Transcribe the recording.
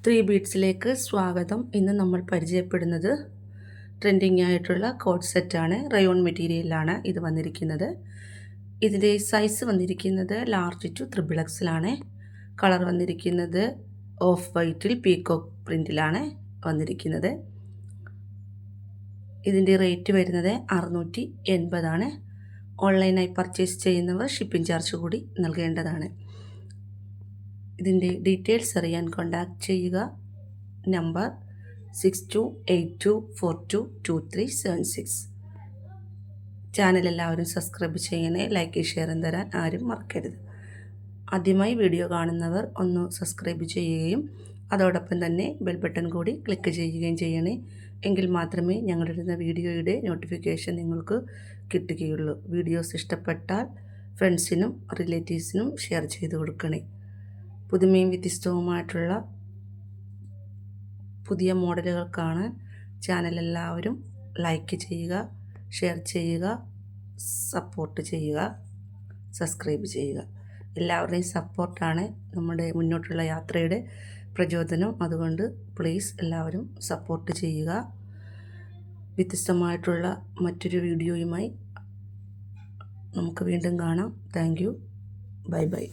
3 ബീറ്റ്സിലേക്ക് സ്വാഗതം. ഇന്ന് നമ്മൾ പരിചയപ്പെടുന്നത് ട്രെൻഡിങ് ആയിട്ടുള്ള കോഡ് സെറ്റാണ്. റയോൺ മെറ്റീരിയലിലാണ് ഇത് വന്നിരിക്കുന്നത്. ഇതിൻ്റെ സൈസ് വന്നിരിക്കുന്നത് ലാർജ് ടു XXXലാണ്. കളർ വന്നിരിക്കുന്നത് ഓഫ് വൈറ്റിൽ പീകോക്ക് പ്രിൻറ്റിലാണ് വന്നിരിക്കുന്നത്. ഇതിൻ്റെ റേറ്റ് വരുന്നത് 680 ആണ്. ഓൺലൈനായി പർച്ചേസ് ചെയ്യുന്നവർ ഷിപ്പിംഗ് ചാർജ് കൂടി നൽകേണ്ടതാണ്. ഇതിൻ്റെ ഡീറ്റെയിൽസ് അറിയാൻ കോൺടാക്റ്റ് ചെയ്യുക. നമ്പർ 6282422376. ചാനൽ എല്ലാവരും സബ്സ്ക്രൈബ് ചെയ്യണേ. ലൈക്ക് ഷെയറും തരാൻ ആരും മറക്കരുത്. ആദ്യമായി വീഡിയോ കാണുന്നവർ ഒന്ന് സബ്സ്ക്രൈബ് ചെയ്യുകയും അതോടൊപ്പം തന്നെ ബെൽ ബട്ടൺ കൂടി ക്ലിക്ക് ചെയ്യുകയും ചെയ്യണേ. എങ്കിൽ മാത്രമേ ഞങ്ങളിടുന്ന വീഡിയോയുടെ നോട്ടിഫിക്കേഷൻ നിങ്ങൾക്ക് കിട്ടുകയുള്ളൂ. വീഡിയോസ് ഇഷ്ടപ്പെട്ടാൽ ഫ്രണ്ട്സിനും റിലേറ്റീവ്സിനും ഷെയർ ചെയ്ത് കൊടുക്കണേ. പുതുമയും വ്യത്യസ്തവുമായിട്ടുള്ള പുതിയ മോഡലുകൾ കാണാൻ ചാനൽ എല്ലാവരും ലൈക്ക് ചെയ്യുക, ഷെയർ ചെയ്യുക, സപ്പോർട്ട് ചെയ്യുക, സബ്സ്ക്രൈബ് ചെയ്യുക. എല്ലാവരുടെയും സപ്പോർട്ടാണ് നമ്മുടെ മുന്നോട്ടുള്ള യാത്രയുടെ പ്രചോദനം. അതുകൊണ്ട് പ്ലീസ് എല്ലാവരും സപ്പോർട്ട് ചെയ്യുക. വ്യത്യസ്തമായിട്ടുള്ള മറ്റൊരു വീഡിയോയുമായി നമുക്ക് വീണ്ടും കാണാം. Thank you. Bye bye.